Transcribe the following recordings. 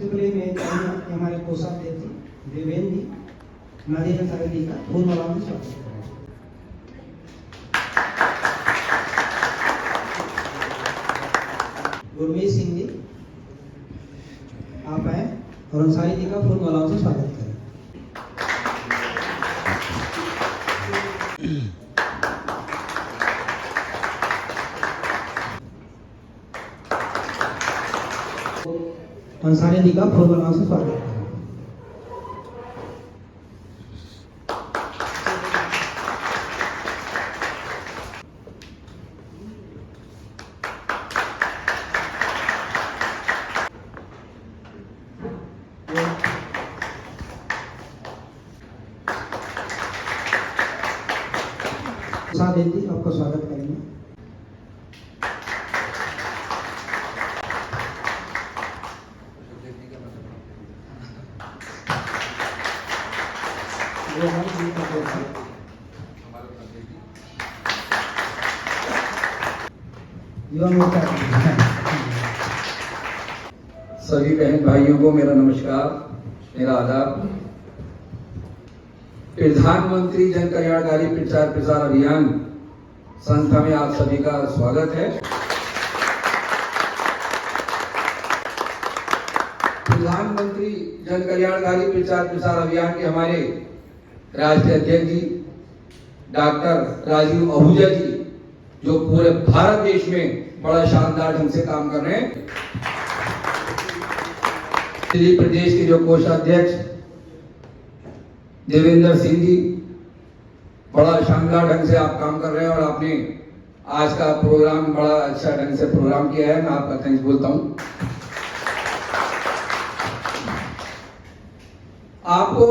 सबसे पहले मैं चाहूँगा कि हमारे कोषाध्यक्ष जी देवेंद्र जी नारियल सागर जी का फूल मालाओं से स्वागत करें। गुरमीत सिंह जी आप आए और अंसारी जी का फूल मालाओं से स्वागत करें। अंसारी जी का फूल मालाओं से स्वागत करें। प्रसाद जी आपका स्वागत करेंगे। सभी बहन भाइयों को मेरा नमस्कार, मेरा आदाब। प्रधानमंत्री जन कल्याणकारी प्रचार प्रसार अभियान संस्था में आप सभी का स्वागत है। प्रधानमंत्री जन कल्याणकारी प्रचार प्रसार अभियान के हमारे राष्ट्रीय अध्यक्ष जी डॉक्टर राजीव आहूजा जी, जो पूरे भारत देश में बड़ा शानदार ढंग से काम कर रहे हैं। दिल्ली प्रदेश के जो कोषाध्यक्ष देवेंद्र सिंह जी, बड़ा शानदार ढंग से आप काम कर रहे हैं और आपने आज का प्रोग्राम बड़ा अच्छा ढंग से प्रोग्राम किया है। मैं आपका थैंक्स बोलता हूं। आपको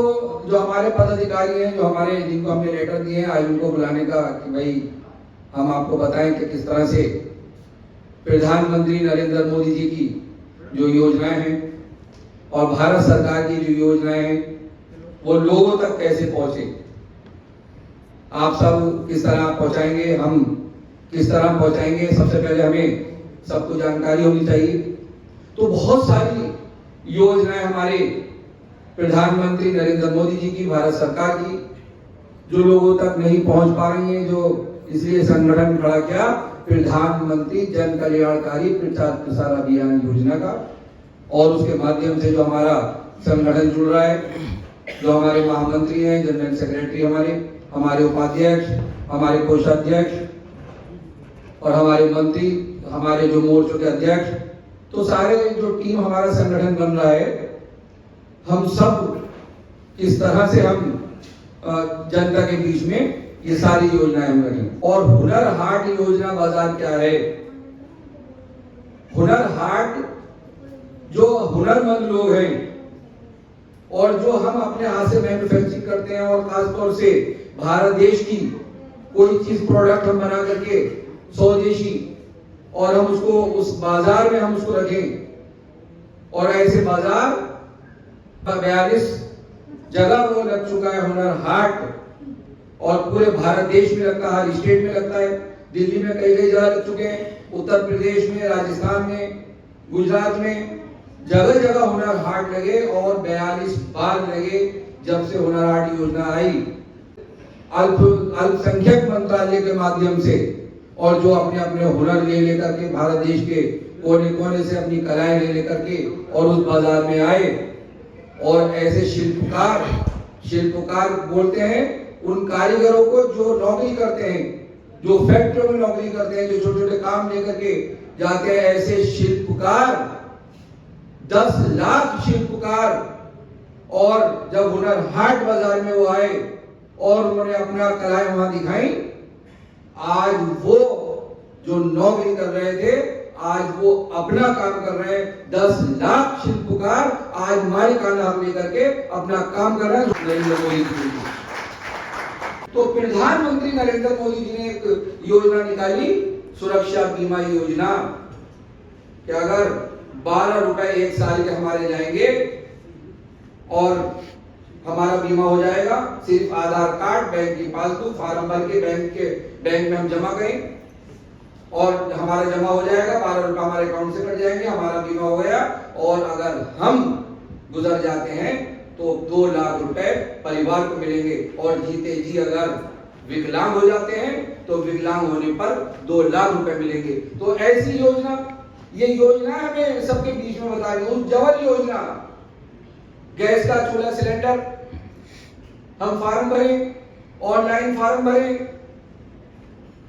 जो हमारे पदाधिकारी हैं, जो हमारे जिनको हमने लेटर दिए हैं आज उनको बुलाने का कि भाई हम आपको बताएं कि किस तरह से प्रधानमंत्री नरेंद्र मोदी जी की जो योजनाएं हैं और भारत सरकार की जो योजनाएं हैं वो लोगों तक कैसे पहुंचे, आप सब किस तरह पहुंचाएंगे, हम किस तरह पहुंचाएंगे। सबसे पहले हमें सबको जानकारी होनी चाहिए। तो बहुत सारी योजनाएं हमारे प्रधानमंत्री नरेंद्र मोदी जी की, भारत सरकार की, जो लोगों तक नहीं पहुंच पा रही हैं, जो इसलिए संगठन खड़ा किया प्रधानमंत्री जन कल्याणकारी प्रचार प्रसार अभियान योजना का। और उसके माध्यम से जो हमारा संगठन जुड़ रहा है, जो हमारे महामंत्री हैं, जनरल सेक्रेटरी हमारे उपाध्यक्ष, हमारे कोषाध्यक्ष और हमारे मंत्री, हमारे जो मोर्चों के अध्यक्ष, तो सारे जो टीम हमारा संगठन बन रहा है, हम सब किस तरह से हम जनता के बीच में ये सारी योजनाएं हम करें। और हुनर हाट योजना बाजार क्या है? हुनर हाट जो हुनरमंद लोग हैं और जो हम अपने हाथ से मैन्युफैक्चरिंग करते हैं और खासतौर से भारत देश की कोई चीज प्रोडक्ट हम बना करके स्वदेशी और हम उसको उस बाजार में हम उसको रखें। और ऐसे बाजार 42 जगह वो लग चुका है हुनर हाट, और पूरे भारत देश में लगता है, हर स्टेट में लगता है। दिल्ली में कई जगह लग चुके हैं, उत्तर प्रदेश में, राजस्थान में, गुजरात में, जगह जगह हुनर हाट लगे और 42 बार लगे जब से हुनर हाट योजना आई अल्पसंख्यक मंत्रालय के माध्यम से। और जो अपने अपने हुनर ले लेकर के भारत देश के कोने कोने से अपनी कलाएं ले लेकर के और उस बाजार में आए। और ऐसे शिल्पकार बोलते हैं उन कारीगरों को जो नौकरी करते हैं, जो फैक्ट्रियों में नौकरी करते हैं, जो छोटे छोटे काम लेकर के जाते हैं, ऐसे शिल्पकार 10 लाख शिल्पकार। और जब हुनर हाट बाजार में वो आए और उन्होंने अपना कलाएं वहां दिखाई, आज वो जो नौकरी कर रहे थे आज वो अपना काम कर रहे हैं। 10 लाख शिल्पकार आज मालिकाना हक लेकर के अपना काम कर रहे हैं नरेंद्र मोदी जी। तो प्रधानमंत्री नरेंद्र मोदी जी ने एक योजना निकाली, सुरक्षा बीमा योजना, कि अगर 12 रुपए एक साल के हमारे जाएंगे और हमारा बीमा हो जाएगा। सिर्फ आधार कार्ड, बैंक की पासबुक, फॉर्म भर के बैंक में हम जमा करें और हमारा जमा हो जाएगा, 12 रुपए हमारे अकाउंट से कट जाएंगे, हमारा बीमा हो गया। और अगर हम गुजर जाते हैं तो 2 लाख रुपए परिवार को मिलेंगे, और जीते जी अगर विकलांग हो जाते हैं तो विकलांग होने पर 2 लाख रुपए मिलेंगे। तो ऐसी योजना, ये योजना हमें सबके बीच में बता रही हूं। उज्ज्वल योजना, गैस का चूल्हा सिलेंडर, हम फार्म भरें, ऑनलाइन फार्म भरें,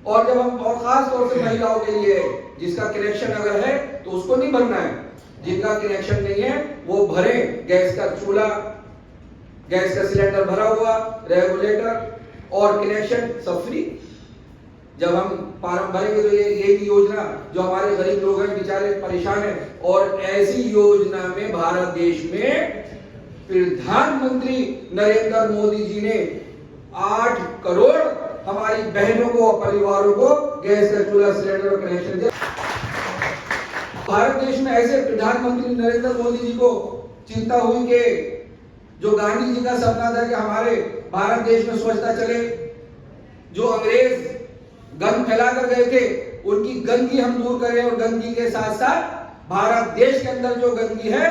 और जब हम, और खास तौर से महिलाओं के लिए जिसका कनेक्शन अगर है तो उसको नहीं भरना है, जिनका कनेक्शन नहीं है वो भरें। गैस का चूल्हा, गैस का सिलेंडर भरा हुआ, रेगुलेटर और कनेक्शन सब फ्री। जब हम फार्म भरेंगे तो ये भी योजना, जो हमारे गरीब लोग हैं बेचारे परेशान हैं, और ऐसी योजना में भारत देश में प्रधानमंत्री नरेंद्र मोदी जी ने 8 करोड़ हमारी बहनों को और परिवारों को गैस का चूल्हा सिलेंडर और कनेक्शन दिया। भारत देश में ऐसे प्रधानमंत्री नरेंद्र मोदी जी को चिंता हुई कि जो गांधी जी का सपना था कि हमारे भारत देश में स्वच्छता चले, जो अंग्रेज गंद फैला कर गए थे उनकी गंदगी हम दूर करें, और गंदगी के साथ साथ भारत देश के अंदर जो गंदगी है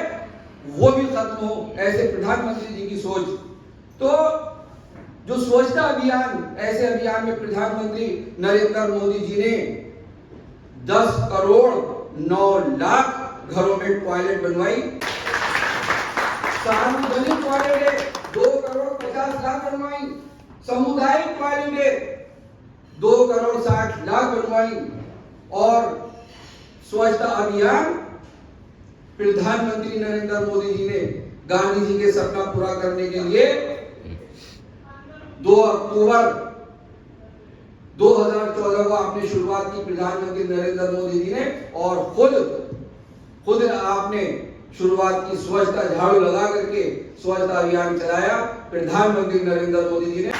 वो भी खत्म हो, ऐसे प्रधानमंत्री जी की सोच। तो जो स्वच्छता अभियान, ऐसे अभियान में प्रधानमंत्री नरेंद्र मोदी जी ने 10 करोड़ 9 लाख घरों में टॉयलेट बनवाई। सार्वजनिक टॉयलेट 2 करोड़ 50 लाख बनवाई। सामुदायिक टॉयलेट 2 करोड़ 60 लाख बनवाई। और स्वच्छता अभियान प्रधानमंत्री नरेंद्र मोदी जी ने गांधी जी के सपना पूरा करने के लिए 2 अक्टूबर 2014 को आपने शुरुआत की, प्रधानमंत्री नरेंद्र मोदी जी ने, और खुद आपने शुरुआत की, स्वच्छता झाड़ू लगा करके स्वच्छता अभियान चलाया प्रधानमंत्री नरेंद्र मोदी जी ने।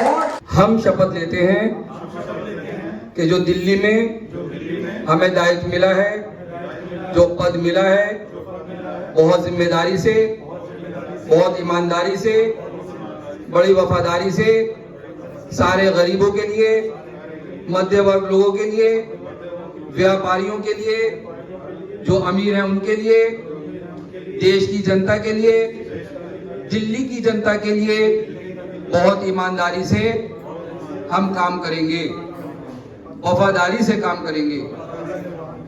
और हम शपथ लेते हैं कि जो दिल्ली में हमें दायित्व मिला है, जो पद मिला है, बहुत जिम्मेदारी से, बहुत ईमानदारी से, बड़ी वफादारी से, सारे गरीबों के लिए, मध्य वर्ग लोगों के लिए, व्यापारियों के लिए, जो अमीर हैं उनके लिए, देश की जनता के लिए, दिल्ली की जनता के लिए बहुत ईमानदारी से हम काम करेंगे, वफादारी से काम करेंगे।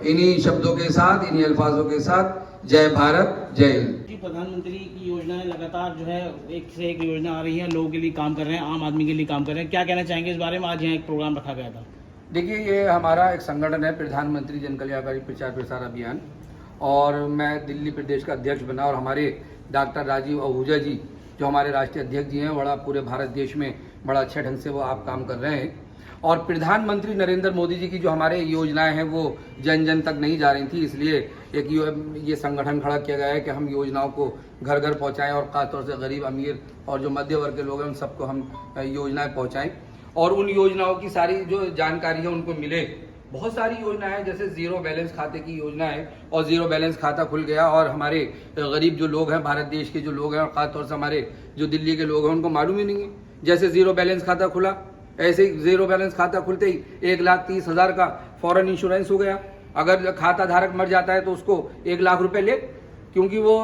इन्हीं शब्दों के साथ, इन्हीं अल्फाजों के साथ, जय भारत, जय हिंद। प्रधानमंत्री की योजनाएं लगातार जो है एक से एक योजना आ रही है, लोगों के लिए काम कर रहे हैं, आम आदमी के लिए काम कर रहे हैं, क्या कहना चाहेंगे इस बारे में? आज यहाँ एक प्रोग्राम रखा गया था। देखिए, ये हमारा एक संगठन है, प्रधानमंत्री जन कल्याणकारी प्रचार प्रसार अभियान, और मैं दिल्ली प्रदेश का अध्यक्ष बना, और हमारे डॉक्टर राजीव आहूजा जी जो हमारे राष्ट्रीय अध्यक्ष जी हैं, बड़ा पूरे भारत देश में बड़ा अच्छे ढंग से वो आप काम कर रहे हैं। और प्रधानमंत्री नरेंद्र मोदी जी की जो हमारे योजनाएं हैं वो जन जन तक नहीं जा रही थी, इसलिए एक ये संगठन खड़ा किया गया है कि हम योजनाओं को घर घर पहुंचाएं, और खासतौर से गरीब, अमीर और जो मध्य वर्ग के लोग हैं उन सबको हम योजनाएं पहुंचाएं, और उन योजनाओं की सारी जो जानकारी है उनको मिले। बहुत सारी योजनाएं हैं, जैसे जीरो बैलेंस खाते की योजना है, और जीरो बैलेंस खाता खुल गया, और हमारे गरीब जो लोग हैं, भारत देश के जो लोग हैं, और खासतौर से हमारे जो दिल्ली के लोग हैं, उनको मालूम ही नहीं है। जैसे जीरो बैलेंस खाता खुला, ऐसे ही जीरो बैलेंस खाता खुलते ही 1,30,000 का फौरन इंश्योरेंस हो गया। अगर खाता धारक मर जाता है तो उसको 1 लाख रुपए ले, क्योंकि वो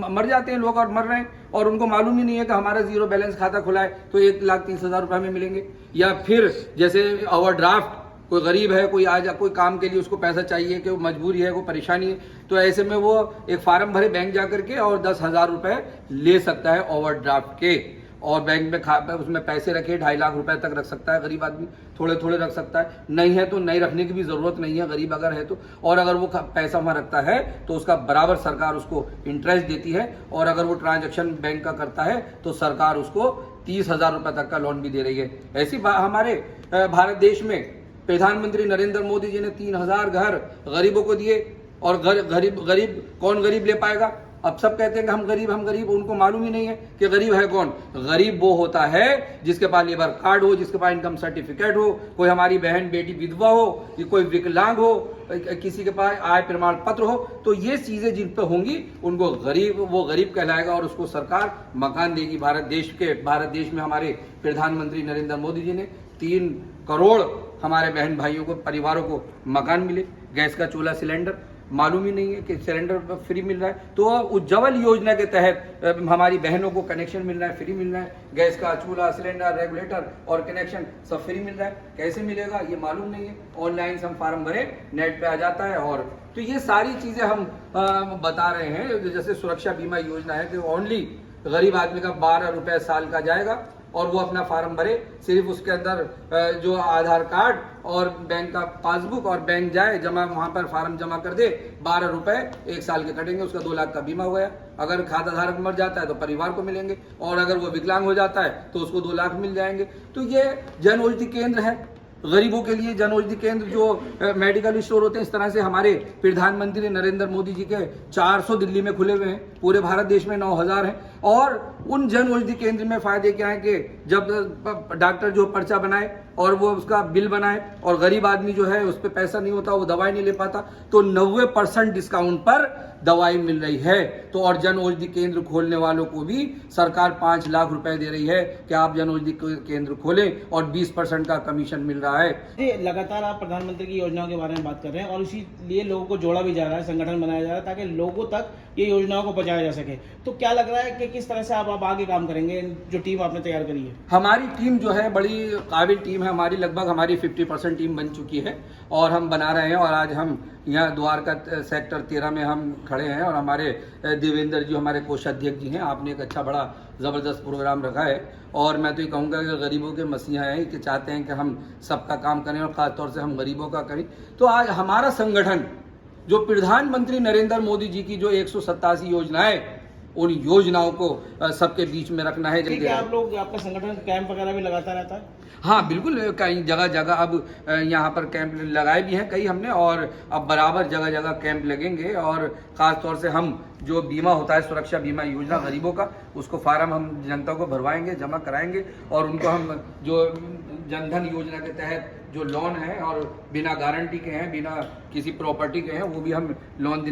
मर जाते हैं लोग और मर रहे हैं, और उनको मालूम ही नहीं है कि हमारा जीरो बैलेंस खाता खुला है तो 1,30,000 रुपए हमें मिलेंगे। या फिर जैसे ओवरड्राफ्ट, कोई गरीब है, कोई आज कोई काम के लिए उसको पैसा चाहिए, कि वो मजबूरी है, कोई परेशानी है, तो ऐसे में वो एक फार्म भरे बैंक जा करके और 10,000 रुपए ले सकता है ओवरड्राफ्ट के, और बैंक में उसमें पैसे रखे 2.5 लाख रुपए तक रख सकता है गरीब आदमी, थोड़े थोड़े रख सकता है, नहीं है तो नहीं रखने की भी जरूरत नहीं है गरीब अगर है तो। और अगर वो पैसा वहाँ रखता है तो उसका बराबर सरकार उसको इंटरेस्ट देती है, और अगर वो ट्रांजैक्शन बैंक का करता है तो सरकार उसको 30,000 रुपए तक का लोन भी दे रही है। ऐसी हमारे भारत देश में प्रधानमंत्री नरेंद्र मोदी जी ने 3,000 घर गरीबों को दिए, और गरीब कौन गरीब ले पाएगा? अब सब कहते हैं कि हम गरीब, उनको मालूम ही नहीं है कि गरीब है कौन। गरीब वो होता है जिसके पास लेबर कार्ड हो, जिसके पास इनकम सर्टिफिकेट हो, कोई हमारी बहन बेटी विधवा हो, कोई विकलांग हो, किसी के पास आय प्रमाण पत्र हो, तो ये चीजें जिन पे होंगी उनको वो गरीब कहलाएगा, और उसको सरकार मकान देगी। भारत देश में हमारे प्रधानमंत्री नरेंद्र मोदी जी ने 3 करोड़ हमारे बहन भाइयों को, परिवारों को मकान मिले, गैस का चूल्हा सिलेंडर, मालूम ही नहीं है कि सिलेंडर फ्री मिल रहा है। तो उज्ज्वल योजना के तहत हमारी बहनों को कनेक्शन मिल रहा है, फ्री मिल रहा है। गैस का चूल्हा, सिलेंडर, रेगुलेटर और कनेक्शन सब फ्री मिल रहा है। कैसे मिलेगा ये मालूम नहीं है। ऑनलाइन से हम फार्म भरे, नेट पे आ जाता है। और तो ये सारी चीजें हम बता रहे हैं। जैसे सुरक्षा बीमा योजना है कि ओनली गरीब आदमी का 12 रुपए साल का जाएगा और वो अपना फार्म भरे। सिर्फ उसके अंदर जो आधार कार्ड और बैंक का पासबुक और बैंक जाए, जमा वहां पर फार्म जमा कर दे, 12 रुपए 1 साल के कटेंगे, उसका 2 लाख का बीमा हो गया। अगर खाता धारक मर जाता है तो परिवार को मिलेंगे, और अगर वो विकलांग हो जाता है तो उसको 2 लाख मिल जाएंगे। तो ये जन औषधि केंद्र है गरीबों के लिए। जन औषधि केंद्र जो मेडिकल स्टोर होते हैं, इस तरह से हमारे प्रधानमंत्री नरेंद्र मोदी जी के 400 दिल्ली में खुले हुए हैं। पूरे भारत देश में 9000 हैं। और उन जन औषधि केंद्र में फायदे क्या है कि जब डॉक्टर जो पर्चा बनाए और वो उसका बिल बनाए और गरीब आदमी जो है उस पर पैसा नहीं होता, वो दवाई नहीं ले पाता, तो 90% डिस्काउंट पर दवाई मिल रही है। तो और जन औषधि केंद्र खोलने वालों को भी सरकार 5 लाख रुपए दे रही है कि आप जन औषधि केंद्र खोलें, और 20% का कमीशन मिल रहा है। लगातार आप प्रधानमंत्री की योजनाओं के बारे में बात कर रहे हैं और इसी लिए लोगों को जोड़ा भी जा रहा है, संगठन बनाया जा रहा है ताकि लोगों तक ये योजनाओं को पहुंचाया जा सके। तो क्या लग रहा है कि किस तरह से आप आगे काम करेंगे, जो टीम आपने तैयार करी है? हमारी टीम जो है बड़ी काबिल टीम है हमारी। लगभग हमारी 50% टीम बन चुकी है और हम बना रहे हैं। और आज हम यहाँ द्वारका सेक्टर 13 में हम खड़े हैं और हमारे देवेंद्र जी हमारे कोषाध्यक्ष जी हैं। आपने एक अच्छा बड़ा ज़बरदस्त प्रोग्राम रखा है और मैं तो ये कहूँगा कि गरीबों के मसीहा हैं कि चाहते हैं कि हम सबका काम करें और ख़ासतौर से हम गरीबों का करें। तो आज हमारा संगठन जो प्रधानमंत्री नरेंद्र मोदी जी की जो 187 योजनाएं, उन योजनाओं को सबके बीच में रखना है। ठीक है, आप लोग, आपका संगठन कैंप वगैरह भी लगाता रहता है? हाँ बिल्कुल, कई जगह जगह अब यहाँ पर कैंप लगाए भी हैं कई हमने, और अब बराबर जगह जगह कैंप लगेंगे। और ख़ास तौर से हम जो बीमा होता है, सुरक्षा बीमा योजना गरीबों का, उसको फार्म हम जनता को भरवाएंगे, जमा कराएंगे, और उनको हम जो जनधन योजना के तहत जो लोन है और बिना गारंटी के हैं, बिना किसी प्रॉपर्टी के हैं, वो भी हम लोन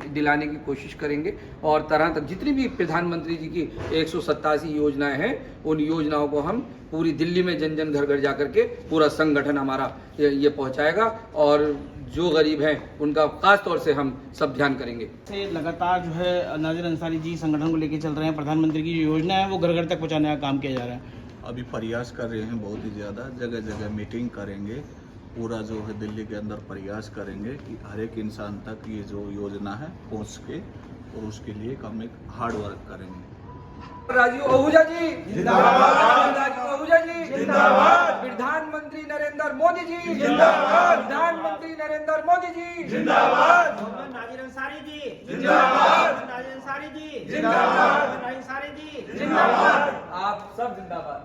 दिलाने की कोशिश करेंगे। और तरह तक जितनी भी प्रधानमंत्री जी की 187 योजनाएं हैं, उन योजनाओं को हम पूरी दिल्ली में जन जन घर घर जाकर के पूरा संगठन हमारा ये पहुंचाएगा। और जो गरीब हैं उनका खास तौर से हम सब ध्यान करेंगे। लगातार जो है नाजिर अंसारी जी संगठन को लेकर चल रहे हैं। प्रधानमंत्री की जो योजना है वो घर घर तक पहुंचाने का काम किया जा रहा है। अभी प्रयास कर रहे हैं बहुत ही ज़्यादा, जगह जगह मीटिंग करेंगे, पूरा जो है दिल्ली के अंदर प्रयास करेंगे कि हर एक इंसान तक ये जो योजना है पहुँच सके, और उसके लिए हम एक हार्ड वर्क करेंगे। राजीव आहूजा जी जिंदाबाद, राजीव आहूजा जी जिंदाबाद, प्रधानमंत्री नरेंद्र मोदी जी जिंदाबाद, प्रधानमंत्री नरेंद्र मोदी जी जिंदाबाद, नाजिर अंसारी जी जिंदाबाद, नाजिर अंसारी जी जिंदाबाद, नाजिर अंसारी जी जिंदाबाद, आप सब जिंदाबाद।